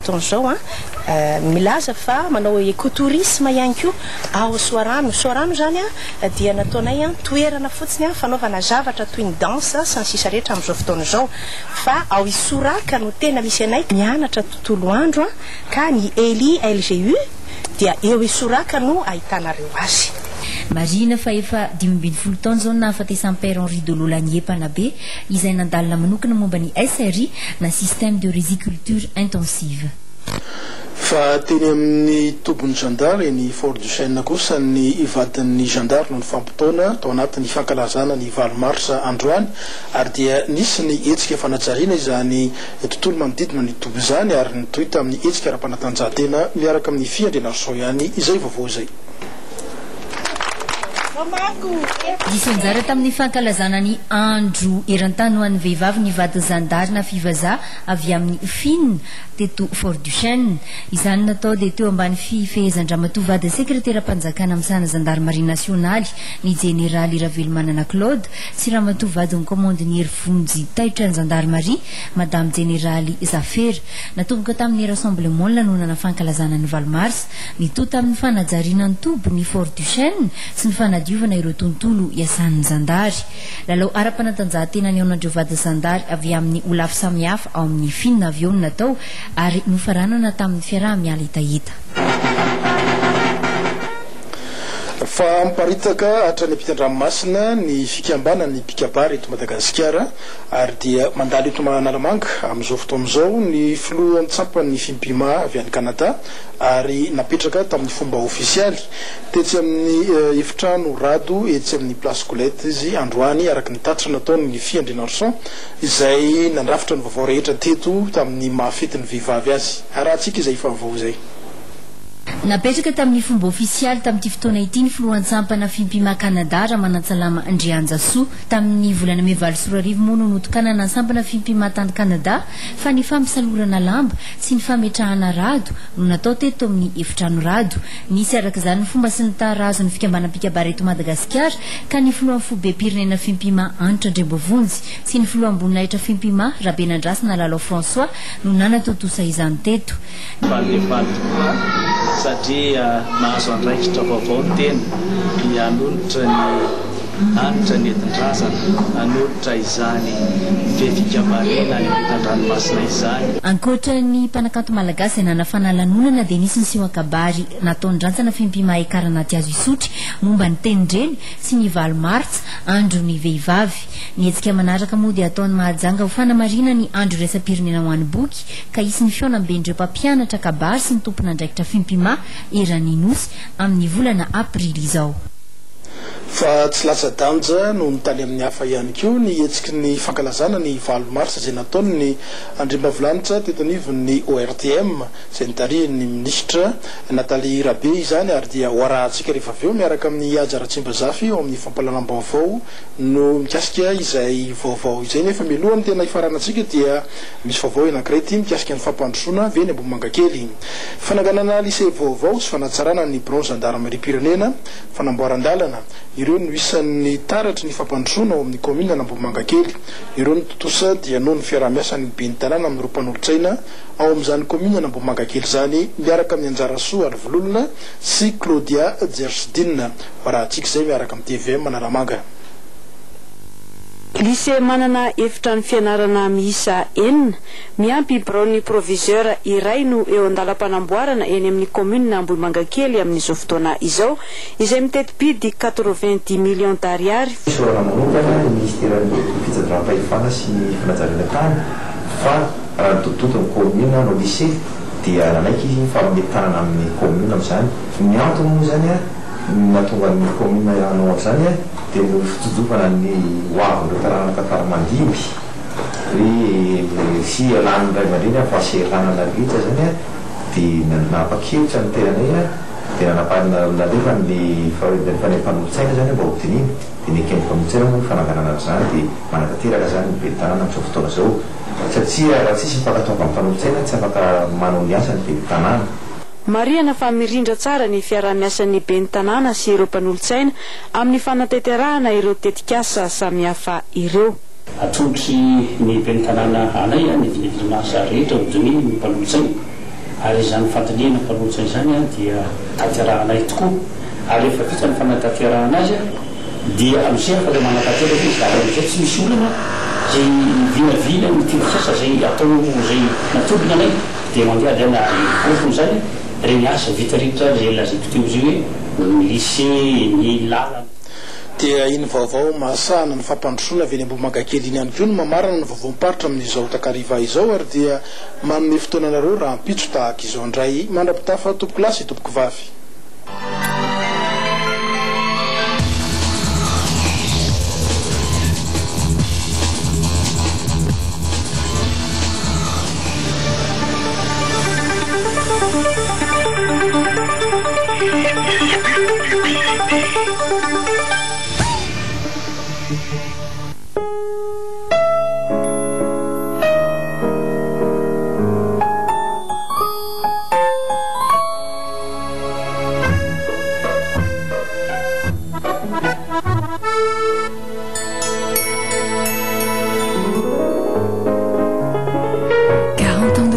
fotoan'izao milaza fa manao écotourisme ihany koa ao Soarano zany dia nataonay toerana fotsiny fanaovana zavatra toy ny danse sy ny sisa rehetra amin'izao fotoana izao fa ao Isoraka no tena misy anay mianatra tontolo andro ka ny Eli LGU dia eo Isoraka no ahitanareo azy. Marina fa efa 2020 taona zao nahafatesany Père Henri de Lolanier Panabe izay nandalina manokana momba ny SRI na système de riziculture intensive. Fa teny amin'ny tobon'ny gendarme ny Fort du Chêne kosa ny ivadin'ny gendarme no fampitona tao anatin'ny fankalazana ny 20 mars androany ary dia nisy ny hetsika fanajariana izany tontolo manodidina ny tobo izany ary nitoy tamin'ny hetsika ara-panatanjahantena miaraka amin'ny fiandrena so ihany izay vaovao zay. Disonjara tamin'ny fankalazana ny andro erantany ho an'ny vehivavy ny vady zandary na fivaza avy amin'ny Fine teto Fort du Chêne izany natao dia teo ambany fifehezan-dramatovady sekretera-panjakana amin'ny sana zandarmarie nasionaly ny jeneraly Ravelmanana Claude sy ramatovady ny commandenier Vonjy taitra ny zandarmarie madame jeneraly Zafer natomboka tamin'ny rassemblement lanonana fankalazana ny 20 mars nitoa tamin'ny fanajariana ny tobo ny Fort du Chêne sy ny fanadiovana ireo tontolo iasan'ny zandary lalao ara-panatanjahantena ny aonandreo vady zandary avy amin'ny olafy samihafa ao amin'ny Fine avy eo no natao ary nofaranana tamin'ny fiaraha-miala hitahita. Fa miparitaka hatrany ampitan-dranomasina ny fikambana ny pikabary eto Madagasikara ary dia mandalo eto Manalamanga amin'izao fotoana izao ny filohan'ny tsampany Fimpima avy any Kanada ary napetraka tamin'ny fomba ofisialy tetsy amin'ny efitrano rado etsy amin'ny place Colette izy androany araky ny tatitra nataony fiandrena Arson izay nandrafitra ny vaovao rehetra teto tamin'ny mahafety ny vehivavy azy ary atsika izay fahavao zay. Napetraka tamin'ny fomba ofisialy tamin'ity fotoana ity ny filohan-tsampana Fimpima Kanada Ramanantsalama Andrianjasoa tamin'ny volana May 24 moa no notokanana ny sampana Fimpima tany Kanada fa ny fampisalorana lamba sy ny fametrahana rado no natao teto amin'ny efitrano rado nisy araka izany ny fomba sy ny tarazo ny fikambana pikabary eto Madagasikara ka ny filohan'ny fobe pirenena Fimpima Anitra Ndrembovonjy sy ny filohamboninahitra Fimpima Rabenandrasina Lalao François no nanatotosa izany teto. Satria mahazo andraikitra vaovao ny tena dia hanolotra ny anitra ny entin-drazana hanolotra izany fefikambariana ny an-dranomasina izany. Ankoatra ny mpanakanto malagasy nanafana lanonana dia nisy ny sehoan-kabary nataony rantsana Fimpima ekaranaty azo isotry momba ny tenindreny sy ny 20 mars andro ny vehivavy ny hetsika manaraka moa dia ataony mahajanga ho fanamarina ny andro resa-pirenena ho an'ny boky ka isy ny fiaonam-bendreo mpampianatra kabary sy ny tompona andraikitra Fimpima erany nosy amin'ny volana aprily izao. Fa tsy latsa-danja no nitany amin'ny hafa ihany koa ny hetsiky ny fankalazana ny 20 mars izay nataony ny andriambavilanitra teto anivon'ny ORTM izay nitarihan'ny ministra Nathalie Rabe izany ary dia hoarahantsika rehefa avy eo miaraka amin'ny Aja Ratsimbazafy ao amin'ny fampalalam-baovao no mikasika izay vaovao izay nefa milohany tena ifaranantsika dia misy vaovao anankiray ty mikasika ny fampandrosoana avy eny Ambohimangakely fananganana lycée vaovao sy fanatsarana ny bronze gendarmerie pirenena fanamboaran-dalana ireo no isan'ny taratry ny fampandrosoana ao amin'ny commune Ambohimangakely ireo no totosa dia noho ny fiaraha-miasan'ny ben'ny tanàna amin'ny rompanolotsaina ao amin'izany commune Ambohimangakely zany miaraka amin'ny Anjara Soa Arvololona sy Claudia Jersidine rahantsika izay miaraka amin'ny TVM Manalamanga. Lycée manana efitrano fianarana miisa enina miampy braony proviseur iray no eo andalam-panamboarana eny amin'ny commune Ambohimangakely amin'izao fotoana izao izay mitety-bidy 90 millions d'ariary. Sorana manokana ny ministeran'ny fitsadram-pahefana sy ny fanajariana tany fa raha tototo ny commune no lycée dia nanaiky izy fa metanana amin'ny commune amin'izany ny antony moa zany mahatonga ny commune anao amin'izany dia no fitsojovana ny hoavin'ireo tantara mandimby ry sy alany ray aman-dreny fa seranana ritra zany dia napakevitra ny tenanay dia nalefa ny fanempanolotsaina zany mba hodininy dia nekendry mpanolotsaina moa ny fananganana amin'izany dia manatanteraka zany ny ben'ny tanàna amin'izao fotoana izao satria raha tsisy mifankatao amin'ny mpanolotsaina tsy afaka manao ny asany ben'ny tanàna. Mariana fa mirindra tsara ny fiaraha-miasan'ny ben'ny tanàna sy ireo mpanolotsaina amin'ny fanateterahana ireo tetikasa samihafa ireo. Atolotry ny ben'ny tanàna anay ny vinavina masa rehetra hodiny ny mpanolotsaina ary zany fandrinena mpanotsany zany a dia taterahanay tokoa ary efa vitsany fanataterahan' azy a dia amizay fa le manatanteraka izy ary amizay tsy misy olana zay vinavina mitivosasa zay atao zay natobiny anay dia mandeha dena ofony zany regny asa vita ritra zay lazay toteo izy hoe ny lycée ny lala dia iny vaovao mahasahana ny fampandrosoana avy eny Ambohimankakely iny ihany koa no mamarana ny vaovao miparitra amin'izao takariva izao ary dia manome fotoananareo raha mpitso tahaka izao indray mandrapitafa tompoko lasy tompoko vavy.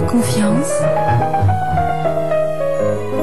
Confiance,